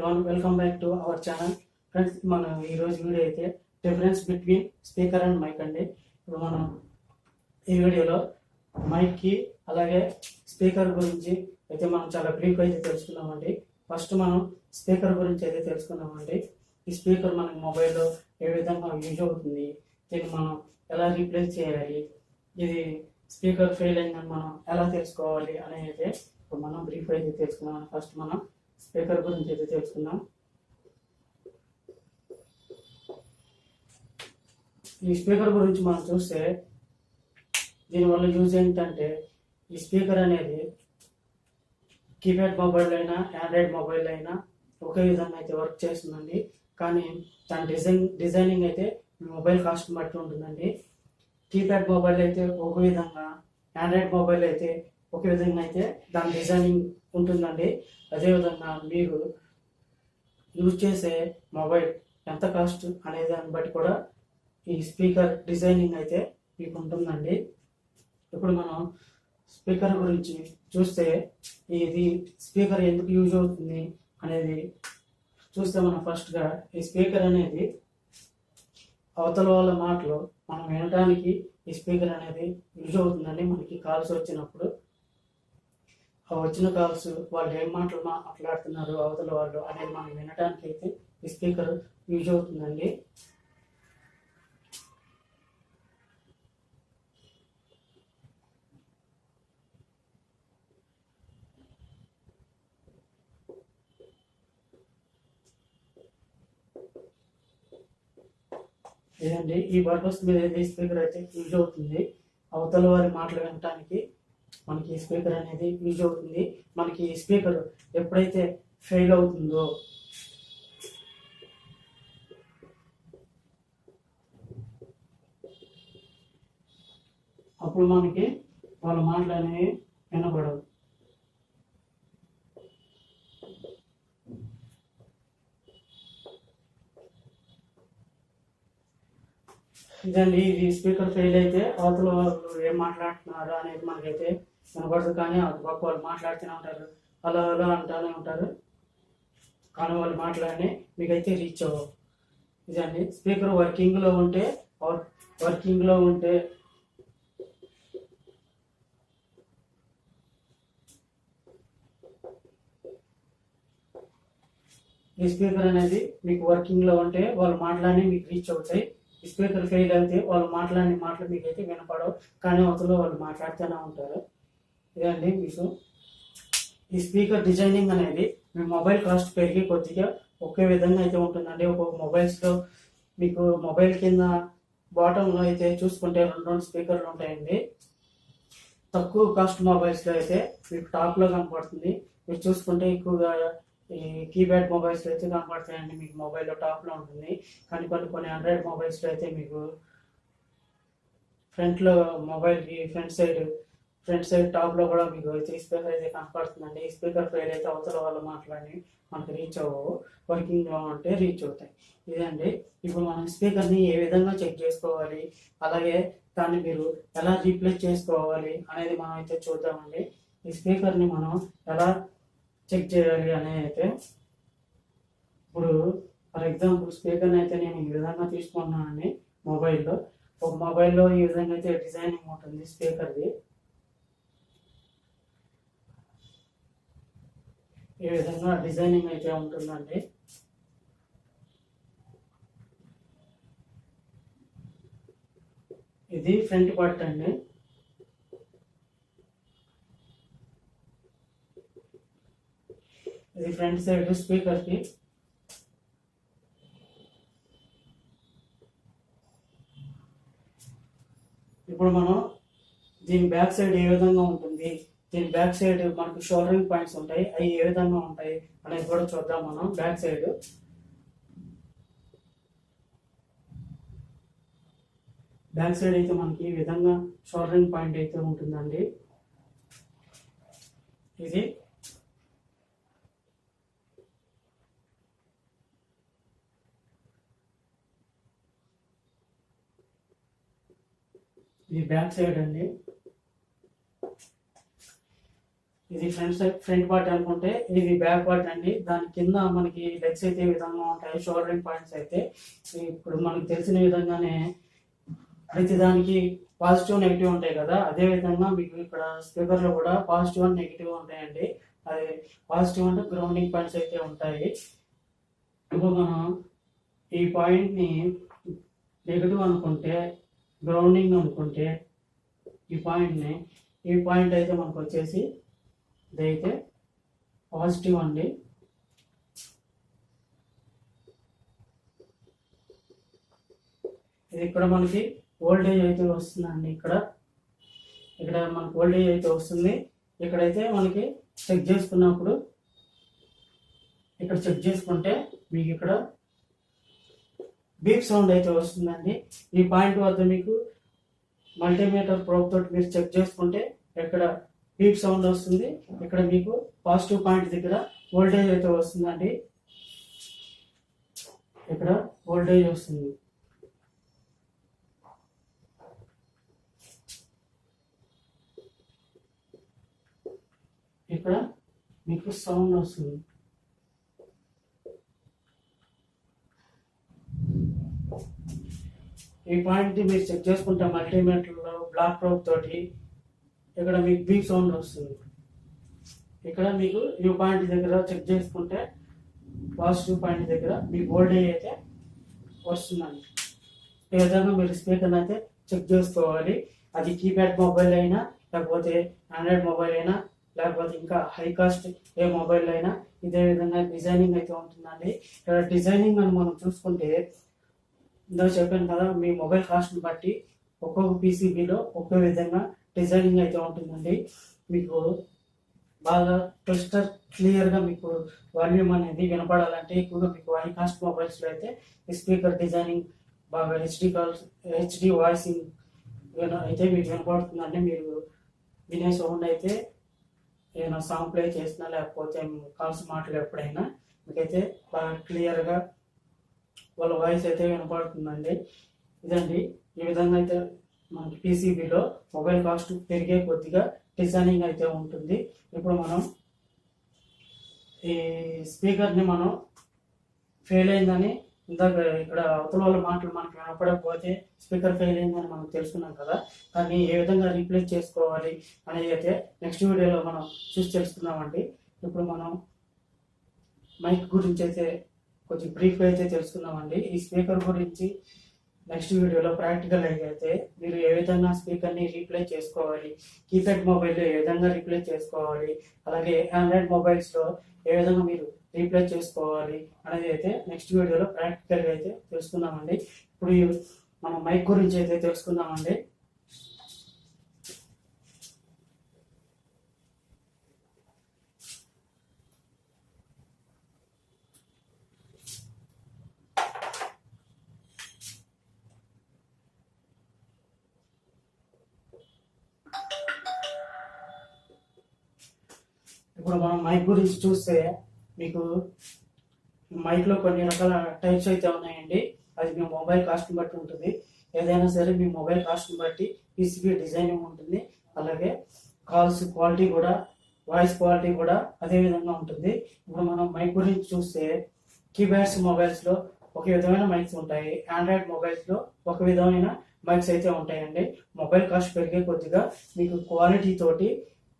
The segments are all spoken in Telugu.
everyone, welcome back to our channel. Friends మనం ఈరోజు వీడియో అయితే difference between speaker and mic అండి. ఇప్పుడు మనం ఈ వీడియోలో మైక్కి అలాగే స్పీకర్ గురించి అయితే మనం చాలా బ్రీఫ్ అయితే తెలుసుకున్నామండి. ఫస్ట్ మనం స్పీకర్ గురించి అయితే తెలుసుకున్నామండి. ఈ స్పీకర్ మనకి మొబైల్లో ఏ విధంగా యూజ్ అవుతుంది, దీన్ని మనం ఎలా రీప్లేస్ చేయాలి, ఇది స్పీకర్ ఫెయిల్ అయిందని మనం ఎలా తెలుసుకోవాలి అనేది అయితే ఇప్పుడు మనం బ్రీఫ్ అయితే తెలుసుకున్నాం. ఫస్ట్ మనం స్పీకర్ గురించి అయితే తెలుసుకుందాం. ఈ స్పీకర్ గురించి మనం చూస్తే దీనివల్ల యూజ్ ఏంటంటే, ఈ స్పీకర్ అనేది కీప్యాడ్ మొబైల్ అయినా ఆండ్రాయిడ్ మొబైల్ అయినా ఒకే విధంగా అయితే వర్క్ చేస్తుందండి. కానీ దాని డిజైనింగ్ అయితే మొబైల్ కాస్ట్ బట్టి ఉంటుందండి. కీప్యాడ్ మొబైల్ అయితే ఒక విధంగా, ఆండ్రాయిడ్ మొబైల్ అయితే ఒక విధంగా అయితే దాని డిజైనింగ్ ఉంటుందండి. అదేవిధంగా మీరు యూజ్ చేసే మొబైల్ ఎంత కాస్ట్ అనే దాన్ని బట్టి కూడా ఈ స్పీకర్ డిజైనింగ్ అయితే మీకు ఉంటుందండి. ఇప్పుడు మనం స్పీకర్ గురించి చూస్తే, ఇది స్పీకర్ ఎందుకు యూజ్ అవుతుంది అనేది చూస్తే, మనం ఫస్ట్గా ఈ స్పీకర్ అనేది అవతల వాళ్ళ మాటలు మనం వినడానికి ఈ స్పీకర్ అనేది యూజ్ అవుతుందండి. మనకి కాల్స్ వచ్చినప్పుడు వచ్చిన కాల్స్ వాళ్ళు ఏం మాటలు మాట్లాడుతున్నారు అవతల వాళ్ళు అనేది మనం వినడానికి అయితే ఈ స్పీకర్ యూజ్ అవుతుందండి. లేదండి, ఈ పర్పస్ మీద అయితే స్పీకర్ అయితే యూజ్ అవుతుంది. అవతల వారి మాటలు వినడానికి మనకి ఈ స్పీకర్ అనేది యూజ్ అవుతుంది. మనకి ఈ స్పీకర్ ఎప్పుడైతే ఫెయిల్ అవుతుందో, అప్పుడు మనకి వాళ్ళ మాటలు అనేవి వినపడవు. ఇదండి, ఇది స్పీకర్ ఫెయిల్ అయితే అవతల వాళ్ళు ఏం మాట్లాడుతున్నారు అనేది మనకైతే వినపడదు. కానీ అటుపక్క వాళ్ళు మాట్లాడుతూనే ఉంటారు, అలా అలా అంటూనే ఉంటారు, కానీ వాళ్ళు మాట్లాడి మీకైతే రీచ్ అవ్వవు. ఇదండి, స్పీకర్ వర్కింగ్లో ఉంటే ఈ స్పీకర్ అనేది మీకు వర్కింగ్లో ఉంటే వాళ్ళు మాట్లాడి మీకు రీచ్ అవుతాయి. ఈ స్పీకర్ ఫెయిల్ అయితే వాళ్ళు మాట్లాడిన మాటలు మీకైతే వినపడవు, కానీ అవతల వాళ్ళు మాట్లాడుతూనే ఉంటారు. ఇదండి మీకు ఈ స్పీకర్ డిజైనింగ్ అనేది మీ మొబైల్ కాస్ట్ పెరిగి కొద్దిగా ఒకే విధంగా అయితే ఉంటుందండి. ఒక్కొక్క మొబైల్స్లో మీకు మొబైల్ కింద బాటంలో అయితే చూసుకుంటే రెండు స్పీకర్లు ఉంటాయండి. తక్కువ కాస్ట్ మొబైల్స్లో అయితే మీకు టాప్లో కనపడుతుంది. మీరు చూసుకుంటే ఎక్కువగా ఈ కీప్యాడ్ మొబైల్స్లో అయితే కనపడతాయండి, మీకు మొబైల్లో టాప్లో ఉంటుంది. కానీ కొన్ని ఆండ్రాయిడ్ మొబైల్స్లో అయితే మీకు ఫ్రంట్లో మొబైల్కి ఫ్రంట్ సైడ్ టాప్లో కూడా మీకు అయితే స్పీకర్ అయితే కనపడుతుందండి. ఈ స్పీకర్ ఫెయిల్ అయితే అవతల వాళ్ళు మాట్లాడి మనకు రీచ్ అవ్వవు, వర్కింగ్లో ఉంటే రీచ్ అవుతాయి. ఇదండి, ఇప్పుడు మనం స్పీకర్ని ఏ విధంగా చెక్ చేసుకోవాలి, అలాగే దాన్ని మీరు ఎలా రీప్లేస్ చేసుకోవాలి అనేది మనం అయితే చూద్దామండి. ఈ స్పీకర్ని మనం ఎలా చెక్ చేయాలి అనేది అయితే, ఇప్పుడు ఫర్ ఎగ్జాంపుల్ స్పీకర్ని అయితే నేను ఈ విధంగా తీసుకున్నానండి. ఒక మొబైల్లో ఈ విధంగా అయితే డిజైనింగ్ ఉంటుంది స్పీకర్ది. ఈ విధంగా డిజైనింగ్ అయితే ఉంటుందండి. ఇది ఫ్రంట్ పార్ట్ అండి. ఇది ఫ్రంట్ సైడ్ స్పీకర్కి. ఇప్పుడు మనం దీని బ్యాక్ సైడ్ ఏ విధంగా ఉంటుంది, దీని బ్యాక్ సైడ్ మనకు షోల్డరింగ్ పాయింట్స్ ఉంటాయి, అవి ఏ విధంగా ఉంటాయి అనేది కూడా చూద్దాం. మనం బ్యాక్ సైడ్ అయితే మనకి ఈ విధంగా షోల్డరింగ్ పాయింట్ అయితే ఉంటుందండి. ఇది బ్యాక్ సైడ్ అండి. ఇది ఫ్రంట్ పార్ట్ అనుకుంటే ఇది బ్యాక్ పార్ట్ అండి. దాని కింద మనకి లెగ్స్ అయితే ఈ విధంగా ఉంటాయి. షోల్డరింగ్ పాయింట్స్ అయితే ఇప్పుడు మనకు తెలిసిన విధంగానే ప్రతి దానికి పాజిటివ్ నెగిటివ్ ఉంటాయి కదా, అదే విధంగా మీకు ఇక్కడ స్పీకర్ లో కూడా పాజిటివ్ అండ్ నెగిటివ్ ఉంటాయండి. అది పాజిటివ్ అంటే గ్రౌండింగ్ పాయింట్స్ అయితే ఉంటాయి. ఇప్పుడు మనం ఈ పాయింట్ ని నెగిటివ్ అనుకుంటే, గ్రౌండింగ్ అనుకుంటే ఈ పాయింట్ అయితే మనకు వచ్చేసి ఇదైతే పాజిటివ్ అండి. ఇది ఇక్కడ మనకి వోల్టేజ్ అయితే వస్తుందండి. ఇక్కడ మనకు వోల్టేజ్ అయితే వస్తుంది. ఇక్కడైతే మనకి చెక్ చేసుకున్నప్పుడు ఇక్కడ చెక్ చేసుకుంటే మీకు ఇక్కడ బీప్ సౌండ్ అయితే వస్తుందండి. ఈ పాయింట్ వద్ద మీకు మల్టీమీటర్ ప్రోబ్ తోటి మీరు చెక్ చేసుకుంటే ఇక్కడ బీప్ సౌండ్ వస్తుంది. ఇక్కడ మీకు పాజిటివ్ పాయింట్ దగ్గర వోల్టేజ్ అయితే వస్తుందండి. ఇక్కడ వోల్టేజ్ వస్తుంది. ఇక్కడ మీకు సౌండ్ వస్తుంది. ఈ పాయింట్ మీరు చెక్ చేసుకుంటే మల్టీమీటర్లో బ్లాక్ ప్రోబ్ తోటి ఇక్కడ మీకు బీప్ సౌండ్ వస్తుంది. ఇక్కడ మీకు ఈ పాయింట్ దగ్గర చెక్ చేసుకుంటే పాజిటివ్ పాయింట్ దగ్గర మీకు వోల్టేజ్ అయితే వస్తుందండి. ఈ విధంగా మీరు స్పీకర్ అయితే చెక్ చేసుకోవాలి. అది కీప్యాడ్ మొబైల్ అయినా, లేకపోతే ఆండ్రాయిడ్ మొబైల్ అయినా, లేకపోతే ఇంకా హై కాస్ట్ ఏ మొబైల్ అయినా ఇదే విధంగా డిజైనింగ్ అయితే ఉంటుందండి. ఇక్కడ డిజైనింగ్ అని మనం చూసుకుంటే ఇందాక చెప్పాను కదా, మీ మొబైల్ కాస్ట్ని బట్టి ఒక్కొక్క పీసీబీలో ఒక్కో విధంగా డిజైనింగ్ అయితే ఉంటుందండి. మీకు బాగా క్లియర్గా మీకు వాల్యూమ్ అనేది వినపడాలంటే ఎక్కువగా మీకు హై కాస్ట్ మొబైల్స్లో అయితే ఈ స్పీకర్ డిజైనింగ్ బాగా హెచ్డి వాయిసింగ్ అయితే మీకు వినపడుతుందండి. మీరు వినే సౌండ్ అయితే ఏదైనా సాంగ్ ప్లే చేసినా, లేకపోతే కాల్స్ మాటలు ఎప్పుడైనా మీకైతే బాగా క్లియర్గా వాళ్ళ వాయిస్ అయితే వినపడుతుందండి. ఇదండి, ఈ విధంగా అయితే మనకి పీసీబీలో మొబైల్ కాస్ట్ పెరిగే కొద్దిగా డిజైనింగ్ అయితే ఉంటుంది. ఇప్పుడు మనం ఈ స్పీకర్ని మనం ఫెయిల్ అయిందని ఇందాక ఇక్కడ అవతల వాళ్ళ మాటలు మనకి వినపడకపోతే స్పీకర్ ఫెయిల్ అయిందని మనం తెలుసుకున్నాం కదా, దాన్ని ఏ విధంగా రీప్లేస్ చేసుకోవాలి అనేది అయితే నెక్స్ట్ వీడియోలో మనం చూసి తెలుసుకుందామండి. ఇప్పుడు మనం మైక్ గురించి అయితే కొంచెం బ్రీఫ్గా అయితే తెలుసుకుందామండి. ఈ స్పీకర్ గురించి నెక్స్ట్ వీడియోలో ప్రాక్టికల్ అయితే మీరు ఏ విధంగా స్పీకర్ని రీప్లేస్ చేసుకోవాలి, కీప్యాడ్ మొబైల్లో ఏ విధంగా రీప్లేస్ చేసుకోవాలి, అలాగే ఆండ్రాయిడ్ మొబైల్స్లో ఏ విధంగా మీరు రీప్లేస్ చేసుకోవాలి అనేది అయితే నెక్స్ట్ వీడియోలో ప్రాక్టికల్గా అయితే తెలుసుకుందామండి. ఇప్పుడు మనం మైక్ గురించి అయితే తెలుసుకుందామండి. ఇప్పుడు మనం మైక్ గురించి చూస్తే మీకు మైక్లో కొన్ని రకాల టైప్స్ అయితే ఉన్నాయండి. అది మీ మొబైల్ కాస్ట్ని బట్టి ఉంటుంది. ఏదైనా సరే మీ మొబైల్ కాస్ట్ని బట్టి పీసీబీ డిజైనింగ్ ఉంటుంది. అలాగే కాల్స్ క్వాలిటీ కూడా, వాయిస్ క్వాలిటీ కూడా అదే విధంగా ఉంటుంది. ఇప్పుడు మనం మైక్ గురించి చూస్తే కీప్యాడ్స్ మొబైల్స్లో ఒక విధమైన మైక్స్ ఉంటాయి, ఆండ్రాయిడ్ మొబైల్స్లో ఒక విధమైన మైక్స్ అయితే ఉంటాయండి. మొబైల్ కాస్ట్ పెరిగే కొద్దిగా మీకు క్వాలిటీ తోటి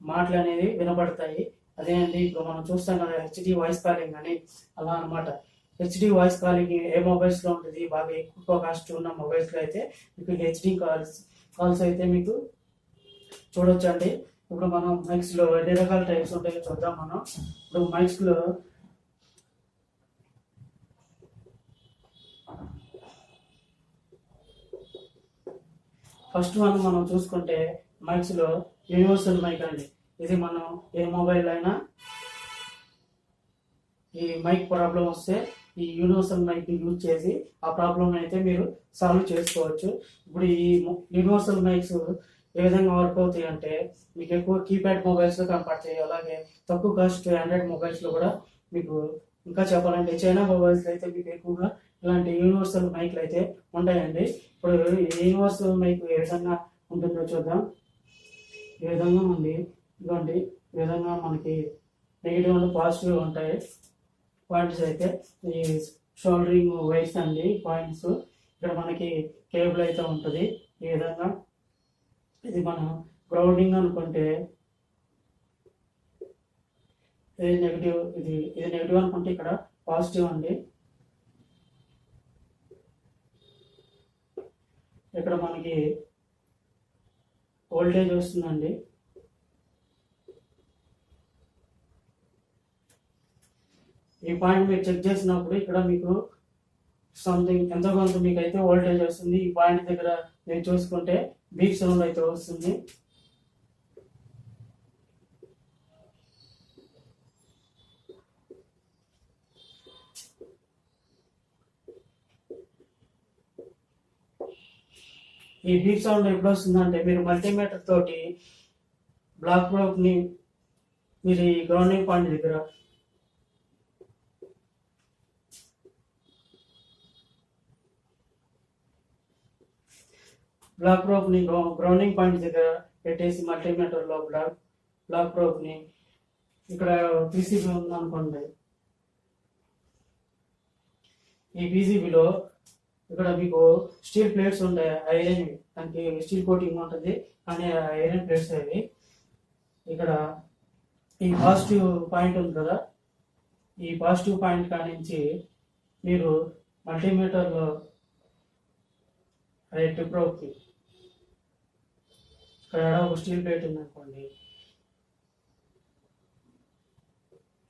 మాటలు అనేవి వినపడతాయి. అదే అండి, ఇప్పుడు మనం చూస్తాం కదా హెచ్డి వాయిస్ కాలింగ్ అని, అలా అనమాట. హెచ్డి వాయిస్ కాలింగ్ ఏ మొబైల్స్లో ఉంటుంది, బాగా ఎక్కువ కాస్ట్ ఉన్న మొబైల్స్లో అయితే మీకు హెచ్డి కాల్స్ అయితే మీకు చూడొచ్చండి. ఇప్పుడు మనం మైక్స్లో ఎన్ని రకాల టైప్స్ ఉంటాయో చూద్దాం. మనం ఇప్పుడు మైక్స్లో ఫస్ట్ మనం చూసుకుంటే మైక్స్లో యూనివర్సల్ మైక్ అండి. ఇది మనం ఏ మొబైల్ అయినా ఈ మైక్ ప్రాబ్లం వస్తే ఈ యూనివర్సల్ మైక్ యూజ్ చేసి ఆ ప్రాబ్లం అయితే మీరు సాల్వ్ చేసుకోవచ్చు. ఇప్పుడు ఈ యూనివర్సల్ మైక్స్ ఏ విధంగా వర్క్ అవుతాయి అంటే మీకు ఎక్కువ కీప్యాడ్ మొబైల్స్లో కనపడతాయి. అలాగే తక్కువ కాస్ట్ ఆండ్రాయిడ్ మొబైల్స్లో కూడా మీకు, ఇంకా చెప్పాలంటే చైనా మొబైల్స్ అయితే మీకు ఎక్కువగా ఇలాంటి యూనివర్సల్ మైక్లు అయితే ఉంటాయండి. ఇప్పుడు యూనివర్సల్ మైక్ ఏ విధంగా ఉంటుందో చూద్దాం. ఈ విధంగా ఉంది. ఇదిగోండి, ఈ విధంగా మనకి నెగిటివ్ అండ్ పాజిటివ్ ఉంటాయి పాయింట్స్ అయితే. ఈ షోల్డరింగ్ వైర్స్ అండి పాయింట్స్. ఇక్కడ మనకి కేబుల్ అయితే ఉంటుంది ఈ విధంగా. ఇది మనం గ్రౌండింగ్ అనుకుంటే ఇది నెగిటివ్, ఇది నెగిటివ్ అనుకుంటే ఇక్కడ పాజిటివ్ అండి. ఇక్కడ మనకి వోల్టేజ్ వస్తుందండి. ఈ పాయింట్ మీరు చెక్ చేసినప్పుడు ఇక్కడ మీకు సంథింగ్ ఎంతో కొంత మీకు అయితే వోల్టేజ్ వస్తుంది. ఈ పాయింట్ దగ్గర మీరు చూసుకుంటే బీప్ సౌండ్ అయితే వస్తుంది. ఈ బీప్ సౌండ్ ఎప్పుడు వస్తుందంటే మీరు మల్టీమీటర్ తోటి బ్లాక్ ప్రోబ్ ని మీరు ఈ గ్రౌండింగ్ పాయింట్ దగ్గర బ్లాక్ ప్రోబ్ ని గ్రౌండింగ్ పాయింట్ దగ్గర పెట్టేసి మల్టీమీటర్ లో బ్లాక్ ప్రోబ్ ని ఇక్కడ పీసీబీ ఉంది అనుకోండి. ఈ పీసీబీలో ఇక్కడ మీకు స్టీల్ ప్లేట్స్ ఉంటాయి, ఐరన్, దానికి స్టీల్ కోటింగ్ ఉంటుంది కానీ ఐరన్ ప్లేట్స్ అవి. ఇక్కడ ఈ పాజిటివ్ పాయింట్ ఉంది కదా, ఈ పాజిటివ్ పాయింట్ కానించి మీరు మల్టీమీటర్లో రెడ్ ప్రోబ్కి ఇక్కడ ఒక స్టీల్ ప్లేట్ ఉంది అనుకోండి,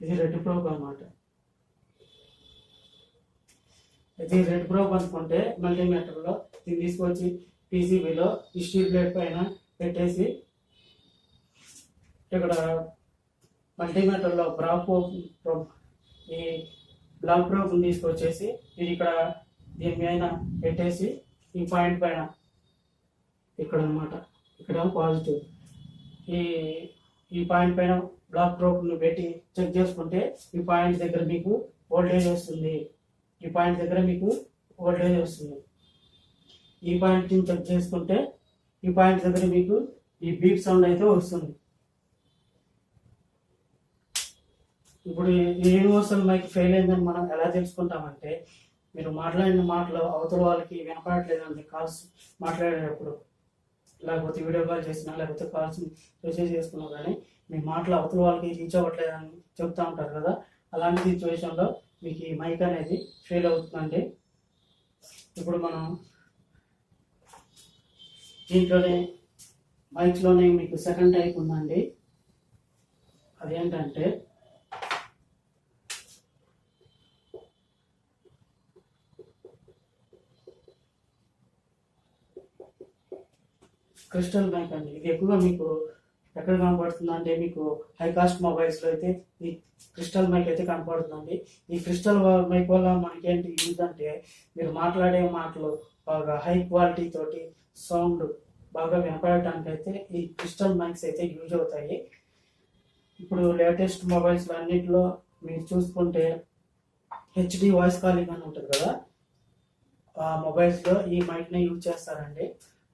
ఇది రెడ్ ప్రోబ్ అన్నమాట. ఇది రెడ్ ప్రోబ్ అనుకుంటే మల్టీమీటర్లో దీన్ని తీసుకొచ్చి పీసీబీలో ఈ స్టీల్ ప్లేట్ పైన పెట్టేసి ఇక్కడ మల్టీమీటర్లో ఈ బ్లాక్ ప్రోబ్ తీసుకొచ్చేసి ఇది ఇక్కడ దీని పైన పెట్టేసి ఈ పాయింట్ పైన ఇక్కడ అన్నమాట, ఇక్కడ పాజిటివ్, ఈ పాయింట్ పైన బ్లాక్ ప్రోబ్ను పెట్టి చెక్ చేసుకుంటే ఈ పాయింట్ దగ్గర మీకు వోల్టేజ్ వస్తుంది. ఈ పాయింట్ దగ్గర మీకు వోల్టేజ్ వస్తుంది. ఈ పాయింట్ చెక్ చేసుకుంటే ఈ పాయింట్ దగ్గర మీకు ఈ బీప్ సౌండ్ అయితే వస్తుంది. ఇప్పుడు ఈ యూనివర్సల్ మైక్ ఫెయిల్ అయిందని మనం ఎలా తెలుసుకుంటామంటే, మీరు మాట్లాడిన మాటలు అవతల వాళ్ళకి వినపడట్లేదండి కాల్స్ మాట్లాడేటప్పుడు, లేకపోతే వీడియో కాల్ చేసినా లేకపోతే కాల్స్ రిసీవ్ చేసుకున్నా కానీ మీ మాటలు అవతల వాళ్ళకి రీచ్ అవ్వట్లేదని చెప్తా ఉంటారు కదా, అలాంటి సిచ్యువేషన్లో మీకు ఈ మైక్ అనేది ఫెయిల్ అవుతుందండి. ఇప్పుడు మనం దీంట్లోనే మైక్స్లోనే మీకు సెకండ్ టైప్ ఉందండి. అదేంటంటే క్రిస్టల్ మైక్ అండి. ఇది ఎక్కువగా మీకు ఎక్కడ కనపడుతుంది అంటే మీకు హై కాస్ట్ మొబైల్స్లో అయితే ఈ క్రిస్టల్ మైక్ అయితే కనపడుతుందండి. ఈ క్రిస్టల్ మైక్ వల్ల మనకేంటి యూజ్ అంటే, మీరు మాట్లాడే మాటలు బాగా హై క్వాలిటీ తోటి సౌండ్ బాగా వినపడటానికి అయితే ఈ క్రిస్టల్ మైక్స్ అయితే యూజ్ అవుతాయి. ఇప్పుడు లేటెస్ట్ మొబైల్స్ అన్నింటిలో మీరు చూసుకుంటే హెచ్డి వాయిస్ కాలింగ్ అని ఉంటుంది కదా, ఆ మొబైల్స్లో ఈ మైక్ని యూజ్ చేస్తారండి.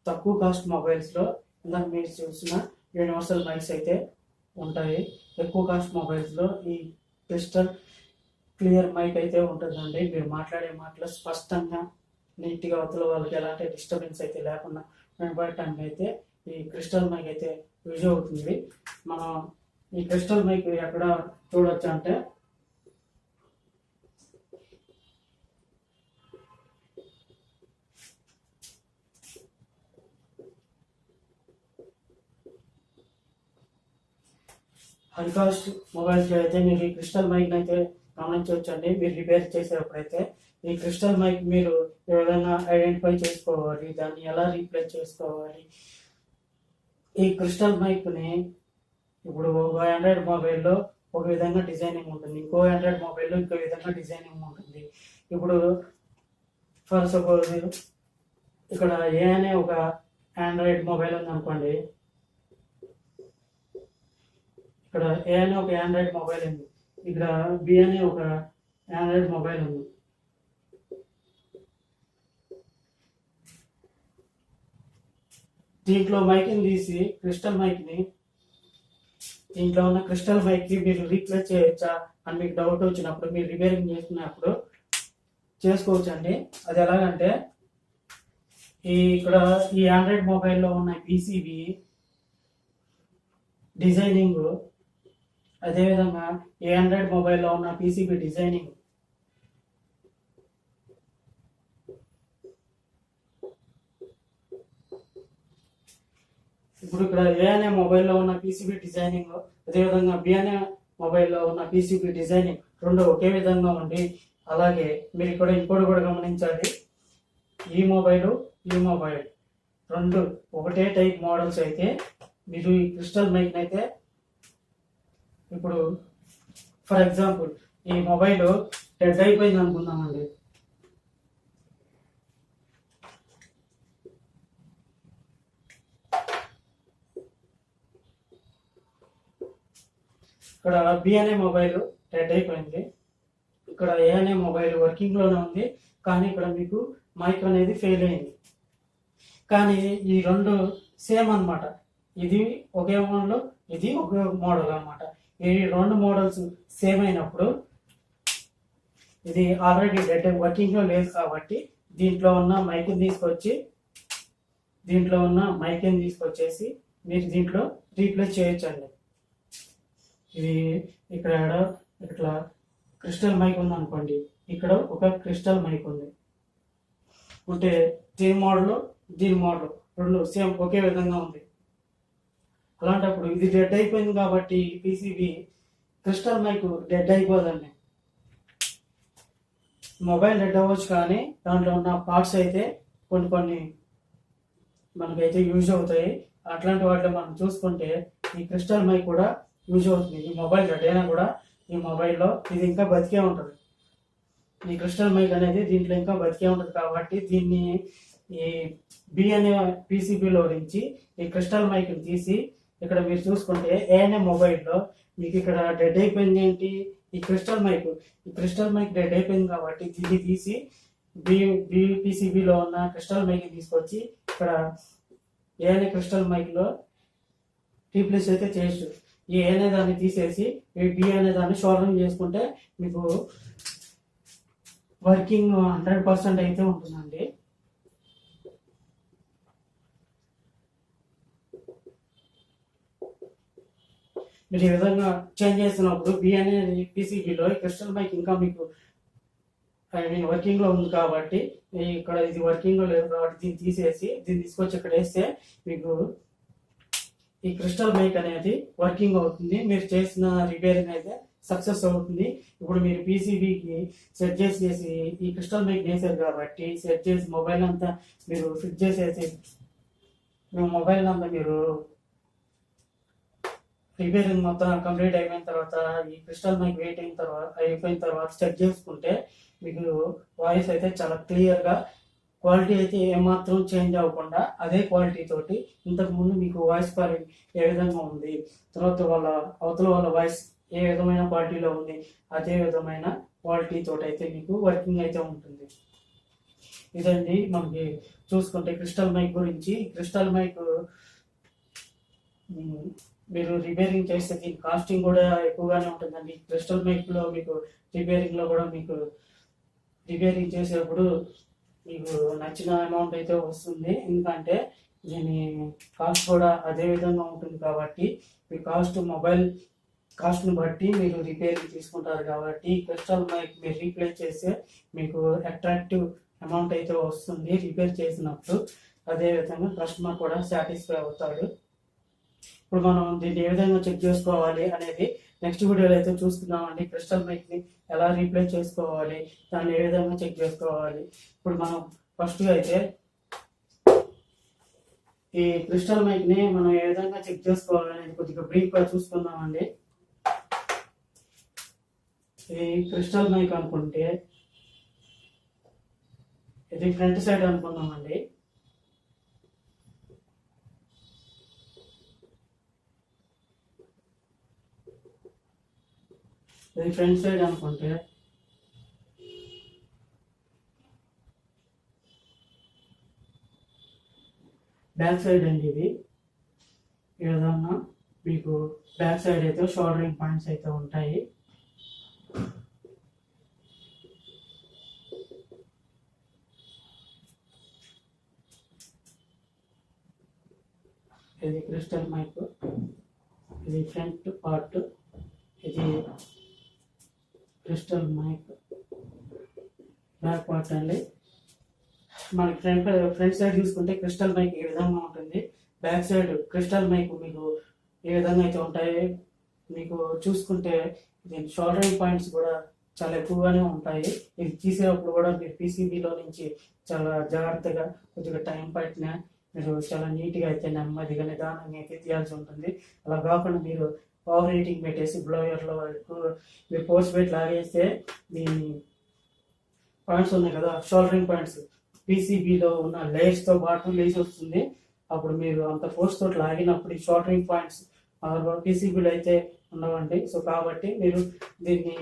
తక్కువ కాస్ట్ మొబైల్స్లో ఇందాక మీరు చూసిన యూనివర్సల్ మైక్స్ అయితే ఉంటాయి. ఎక్కువ కాస్ట్ మొబైల్స్లో ఈ క్రిస్టల్ క్లియర్ మైక్ అయితే ఉంటుందండి. మీరు మాట్లాడే మాటలు స్పష్టంగా నీట్గా అవతల వాళ్ళకి ఎలాంటి డిస్టర్బెన్స్ అయితే లేకుండా వినపడటానికి అయితే ఈ క్రిస్టల్ మైక్ అయితే యూజ్ అవుతుంది. మనం ఈ క్రిస్టల్ మైక్ ఎక్కడ చూడొచ్చు అంటే, హై కాస్ట్ మొబైల్స్లో అయితే మీరు ఈ క్రిస్టల్ మైక్ అయితే గమనించవచ్చండి. మీరు రిపేర్ చేసేటప్పుడైతే ఈ క్రిస్టల్ మైక్ మీరు ఏ విధంగా ఐడెంటిఫై చేసుకోవాలి, దాన్ని ఎలా రీప్లేస్ చేసుకోవాలి. ఈ క్రిస్టల్ మైక్ని ఇప్పుడు ఒక ఆండ్రాయిడ్ మొబైల్లో ఒక విధంగా డిజైనింగ్ ఉంటుంది, ఇంకో ఆండ్రాయిడ్ మొబైల్లో ఇంకో విధంగా డిజైనింగ్ ఉంటుంది. ఇప్పుడు ఫర్ సపోజ్ ఇక్కడ ఏ అనే ఒక ఆండ్రాయిడ్ మొబైల్ ఉంది అనుకోండి, ఇక్కడ ఏ అనే ఒక ఆండ్రాయిడ్ మొబైల్ ఉంది, ఇక్కడ బి అనే ఒక ఆండ్రాయిడ్ మొబైల్ ఉంది. దీంట్లో మైక్ని తీసి క్రిస్టల్ మైక్ని దీంట్లో ఉన్న క్రిస్టల్ మైక్కి మీరు రీప్లేస్ చేయొచ్చా అని మీకు డౌట్ వచ్చినప్పుడు మీరు రిపేరింగ్ చేసుకున్నప్పుడు చేసుకోవచ్చు అండి. అది ఎలాగంటే ఇక్కడ ఈ ఆండ్రాయిడ్ మొబైల్లో ఉన్న పీసీబీ డిజైనింగ్, అదేవిధంగా ఈ ఆండ్రాయిడ్ మొబైల్లో ఉన్న పీసీబీ డిజైనింగ్ ఇప్పుడు ఇక్కడ ఏ అనే మొబైల్లో ఉన్న పీసీబీ డిజైనింగ్, అదేవిధంగా బి అనే మొబైల్లో ఉన్న పీసీబీ డిజైనింగ్ రెండు ఒకే విధంగా ఉండి, అలాగే మీరు ఇక్కడ ఇంకోటి కూడా గమనించాలి, ఈ మొబైల్ రెండు ఒకటే టైప్ మోడల్స్ అయితే మీరు ఈ క్రిస్టల్ మైక్ అయితే ఇప్పుడు ఫర్ ఎగ్జాంపుల్ ఈ మొబైల్ డెడ్ అయిపోయింది అనుకుందామండి. ఇక్కడ బి అనే మొబైల్ డెడ్ అయిపోయింది, ఇక్కడ ఏ అనే మొబైల్ వర్కింగ్లోనే ఉంది, కానీ ఇక్కడ మీకు మైక్ అనేది ఫెయిల్ అయింది. కానీ ఈ రెండు సేమ్ అన్నమాట, ఇది ఒకే మోడల్, ఇది ఒకే మోడల్ అన్నమాట. ఈ రెండు మోడల్స్ సేమ్ అయినప్పుడు ఇది ఆల్రెడీ డెడ్ వర్కింగ్లో లేదు కాబట్టి దీంట్లో ఉన్న మైక్ని తీసుకొచ్చేసి మీరు దీంట్లో రీప్లేస్ చేయొచ్చండి. ఇది ఇక్కడ ఇట్లా క్రిస్టల్ మైక్ ఉంది అనుకోండి, ఇక్కడ ఒక క్రిస్టల్ మైక్ ఉంది అంటే దీని మోడల్ రెండు సేమ్ ఒకే విధంగా ఉంది. అలాంటప్పుడు ఇది డెడ్ అయిపోయింది కాబట్టి పీసీబీ క్రిస్టల్ మైక్ డెడ్ అయిపోదండి. మొబైల్ డెడ్ అవ్వచ్చు కానీ దాంట్లో ఉన్న పార్ట్స్ అయితే కొన్ని మనకైతే యూజ్ అవుతాయి. అట్లాంటి వాటిలో మనం చూసుకుంటే ఈ క్రిస్టల్ మైక్ కూడా యూజ్ అవుతుంది. ఈ మొబైల్ డెడ్ అయినా కూడా ఈ మొబైల్లో ఇది ఇంకా బతికే ఉంటుంది. ఈ క్రిస్టల్ మైక్ అనేది దీంట్లో ఇంకా బతికే ఉంటుంది కాబట్టి దీన్ని ఈ బి అనే పీసీబీలో నుంచి ఈ క్రిస్టల్ మైక్ తీసి ఇక్కడ మీరు చూసుకుంటే ఏ అనే మొబైల్లో మీకు ఇక్కడ డెడ్ అయిపోయింది ఏంటి, ఈ క్రిస్టల్ మైక్ డెడ్ అయిపోయింది కాబట్టి దీన్ని తీసి బి పీసీబీలో ఉన్న క్రిస్టల్ మైక్ తీసుకొచ్చి ఇక్కడ ఏ అనే క్రిస్టల్ మైక్లో రీప్లేస్ అయితే చేయొచ్చు. ఈ ఏ అనే దాన్ని తీసేసి ఈ బి అనే దాన్ని షోల్డరింగ్ చేసుకుంటే మీకు వర్కింగ్ 100% అయితే ఉంటుందండి. మీరు ఈ విధంగా చేంజ్ చేస్తున్నప్పుడు బి అనే పీసీబీలో క్రిస్టల్ మైక్ ఇంకా మీకు వర్కింగ్లో ఉంది కాబట్టి ఇక్కడ ఇది వర్కింగ్లో లేదు కాబట్టి దీన్ని తీసేసి దీన్ని తీసుకొచ్చి ఇక్కడ వేస్తే మీకు ఈ క్రిస్టల్ మైక్ అనేది వర్కింగ్ అవుతుంది. మీరు చేసిన రిపేరింగ్ అయితే సక్సెస్ అవుతుంది. ఇప్పుడు మీరు పీసీబీకి సెట్ చేసి ఈ క్రిస్టల్ మైక్ వేసారు కాబట్టి సెట్ చేసి మొబైల్ అంతా మీరు ఫిట్ చేసేసి మొబైల్ అంతా మీరు రిపేరింగ్ మొత్తం కంప్లీట్ అయిపోయిన తర్వాత ఈ క్రిస్టల్ మైక్ వెయిట్ అయిపోయిన తర్వాత చెక్ చేసుకుంటే మీకు వాయిస్ అయితే చాలా క్లియర్గా, క్వాలిటీ అయితే ఏమాత్రం చేంజ్ అవ్వకుండా అదే క్వాలిటీ తోటి ఇంతకుముందు మీకు వాయిస్ క్వాలిటీ ఏ విధంగా ఉంది, తర్వాత అవతల వాళ్ళ వాయిస్ ఏ విధమైన క్వాలిటీలో ఉంది, అదే విధమైన క్వాలిటీ తోటి అయితే మీకు వర్కింగ్ అయితే ఉంటుంది. ఇదండి మనకి చూసుకుంటే క్రిస్టల్ మైక్ గురించి. క్రిస్టల్ మైక్ మీరు రిపేరింగ్ చేస్తే దీని కాస్టింగ్ కూడా ఎక్కువగానే ఉంటుందండి. క్రిస్టల్ మైక్లో మీకు రిపేరింగ్లో కూడా మీకు రిపేరింగ్ చేసేటప్పుడు మీకు నచ్చిన అమౌంట్ అయితే వస్తుంది. ఎందుకంటే దీని కాస్ట్ కూడా అదే విధంగా ఉంటుంది కాబట్టి మీ మొబైల్ కాస్ట్ని బట్టి మీరు రిపేరింగ్ తీసుకుంటారు కాబట్టి క్రిస్టల్ మైక్ మీరు రీప్లేస్ చేస్తే మీకు అట్రాక్టివ్ అమౌంట్ అయితే వస్తుంది రిపేర్ చేసినప్పుడు. అదేవిధంగా కస్టమర్ కూడా సాటిస్ఫై అవుతాడు. ఇప్పుడు మనం దీన్ని ఏ విధంగా చెక్ చేసుకోవాలి అనేది నెక్స్ట్ వీడియోలో అయితే చూసుకుందామండి. క్రిస్టల్ మైక్ని ఎలా రీప్లేస్ చేసుకోవాలి, దాన్ని ఏ విధంగా చెక్ చేసుకోవాలి. ఇప్పుడు మనం ఫస్ట్గా అయితే ఈ క్రిస్టల్ మైక్ని మనం ఏ విధంగా చెక్ చేసుకోవాలనేది కొద్దిగా బ్రీఫ్గా చూసుకుందామండి. ఈ క్రిస్టల్ మైక్ అనుకుంటే ఇది ఫ్రంట్ సైడ్ అనుకున్నామండి. ఇది ఫ్రంట్ సైడ్ అనుకుంటే బ్యాక్ సైడ్ అండి. ఇది ఈ విధంగా మీకు బ్యాక్ సైడ్ అయితే షోల్డరింగ్ పాయింట్స్ అయితే ఉంటాయి. ఇది క్రిస్టల్ మైక్, ఇది ఫ్రంట్ పార్ట్, ఇది క్రిస్టల్ మైక్ బ్యాక్ పార్ట్ అండి. మనకి ఫ్రంట్ సైడ్ చూసుకుంటే క్రిస్టల్ మైక్ ఈ విధంగా ఉంటుంది. బ్యాక్ సైడ్ క్రిస్టల్ మైక్ మీకు ఏ విధంగా అయితే ఉంటాయి. మీకు చూసుకుంటే దీని షోల్డరింగ్ పాయింట్స్ కూడా చాలా ఎక్కువగానే ఉంటాయి. ఇది తీసేటప్పుడు కూడా మీరు పీసీబీలో నుంచి చాలా జాగ్రత్తగా కొద్దిగా టైం పట్టినా మీరు చాలా నీట్గా అయితే నెమ్మదిగా నిదానంగా అయితే తీయాల్సి ఉంటుంది. అలా కాకుండా మీరు ఓవర్ హీటింగ్ పెట్టేసి బ్లోయర్లో ఎక్కువ మీరు పోస్ట్ పెట్టి లాగేస్తే దీని పాయింట్స్ ఉన్నాయి కదా, షోల్డరింగ్ పాయింట్స్ పీసీబీలో ఉన్న లేయర్స్తో పాటు లేచి వస్తుంది. అప్పుడు మీరు అంత ఫోర్స్ తోటి లాగినప్పుడు ఈ షోల్డరింగ్ పాయింట్స్ పీసీబీలో అయితే ఉండవండి. సో కాబట్టి మీరు దీన్ని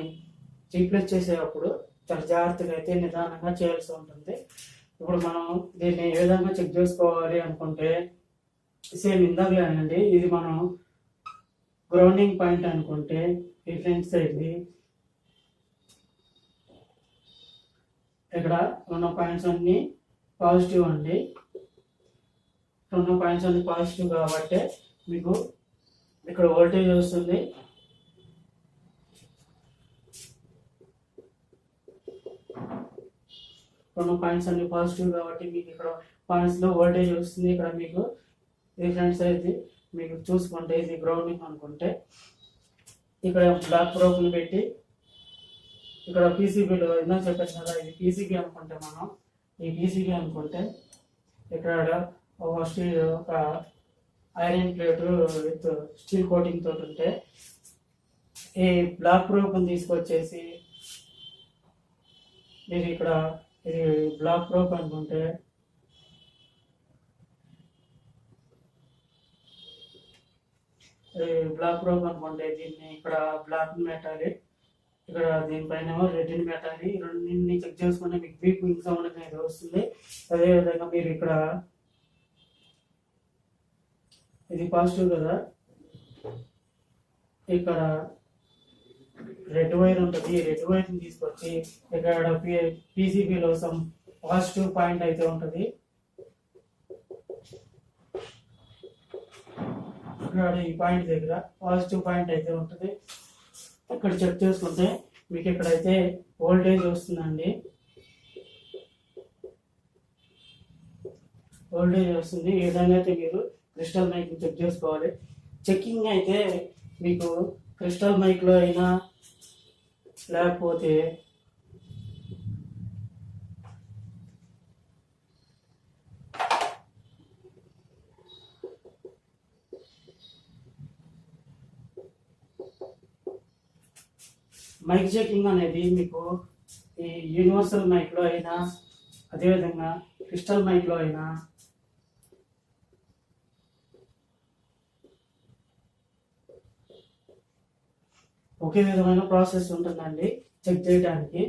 రీప్లేస్ చేసేటప్పుడు చాలా జాగ్రత్తగా అయితే నిదానంగా చేయాల్సి ఉంటుంది. ఇప్పుడు మనం దీన్ని ఏ విధంగా చెక్ చేసుకోవాలి అనుకుంటే సేమ్ ఇందాకలేనండి, ఇది మనం గ్రౌండింగ్ పాయింట్ అనుకుంటే ఈ ఫ్రంట్ సైడ్ది ఇక్కడ ఉన్న పాయింట్స్ అన్ని పాజిటివ్ అండి. ఉన్న పాయింట్స్ అన్ని పాజిటివ్ కాబట్టి మీకు ఇక్కడ వోల్టేజ్ వస్తుంది. రెండు పాయింట్స్ అన్ని పాజిటివ్ కాబట్టి మీకు ఇక్కడ పాయింట్స్లో వోల్టేజ్ వస్తుంది. ఇక్కడ మీకు ఈ ఫ్రంట్ సైడ్ మీకు చూసుకుంటే ఇది గ్రౌండింగ్ అనుకుంటే ఇక్కడ బ్లాక్ ప్రోబ్ని పెట్టి ఇక్కడ పీసీబీలో ఇందాక చెప్పాను కదా, ఇది పీసీబీ అనుకుంటే మనం ఈ పీసీబీ అనుకుంటే ఇక్కడ ఒక iron plate with steel coating తోటి ఉంటే ఈ బ్లాక్ ప్రోబ్ని తీసుకొచ్చేసి మీరు ఇక్కడ ఇది బ్లాక్ ప్రోబ్ అనుకుంటే దీన్ని ఇక్కడ బ్లాక్ పెట్టాలి, ఇక్కడ దీనిపైన రెడ్ని పెట్టాలి. రెండింటిని చెక్ చేసుకుంటే మీకు బీప్ వింగ్ సౌండ్ అనేది వస్తుంది. అదేవిధంగా మీరు ఇక్కడ ఇది పాజిటివ్ కదా, ఇక్కడ రెడ్ వైర్ ఉంటుంది. రెడ్ వైర్ని తీసుకొచ్చి ఇక్కడ పీసీబీలో సమ్ పాజిటివ్ పాయింట్ అయితే ఉంటుంది. ఇక్కడ ఈ పాయింట్ దగ్గర పాజిటివ్ పాయింట్ అయితే ఉంటుంది. ఇక్కడ చెక్ చేసుకుంటే మీకు ఇక్కడైతే వోల్టేజ్ వస్తుందండి, వోల్టేజ్ వస్తుంది. ఈ విధంగా అయితే మీరు క్రిస్టల్ మైక్ చెక్ చేసుకోవాలి. చెక్కింగ్ అయితే మీకు క్రిస్టల్ మైక్లో అయినా లేకపోతే మైక్ చెకింగ్ అనేది మీకు ఈ యూనివర్సల్ మైక్లో అయినా అదేవిధంగా క్రిస్టల్ మైక్లో అయినా ఒకే విధమైన ప్రాసెస్ ఉంటుందండి చెక్ చేయడానికి.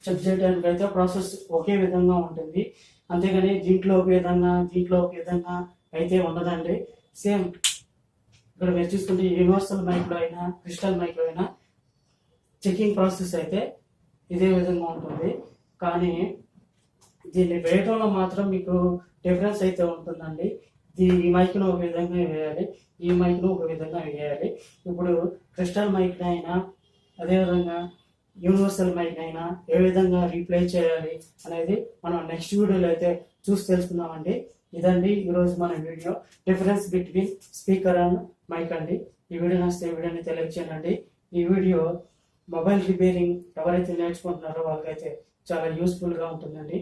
చెక్ చేయడానికి అయితే ప్రాసెస్ ఒకే విధంగా ఉంటుంది, అంతేగాని దీంట్లో ఒక విధంగా అయితే ఉండదండి. సేమ్ ఇక్కడ మీరు చూసుకుంటే యూనివర్సల్ మైక్లో అయినా క్రిస్టల్ మైక్లో అయినా చెకింగ్ ప్రాసెస్ అయితే ఇదే విధంగా ఉంటుంది. కానీ దీన్ని వేయడంలో మాత్రం మీకు డిఫరెన్స్ అయితే ఉంటుందండి. ఈ మైక్ను ఒక విధంగా వేయాలి, ఈ మైక్ను ఒక విధంగా వేయాలి. ఇప్పుడు క్రిస్టల్ మైక్ అయినా అదేవిధంగా యూనివర్సల్ మైక్ అయినా ఏ విధంగా రీప్లేస్ చేయాలి అనేది మనం నెక్స్ట్ వీడియోలో అయితే చూసి తెలుసుకుందామండి. ఇదండి ఈరోజు మన video, difference between speaker and mic అండి. ఈ వీడియో నచ్చితే వీడియోని తెలియచేయండి. ఈ వీడియో మొబైల్ రిపేరింగ్ ఎవరైతే నేర్చుకుంటున్నారో వాళ్ళకైతే చాలా యూస్ఫుల్గా ఉంటుందండి.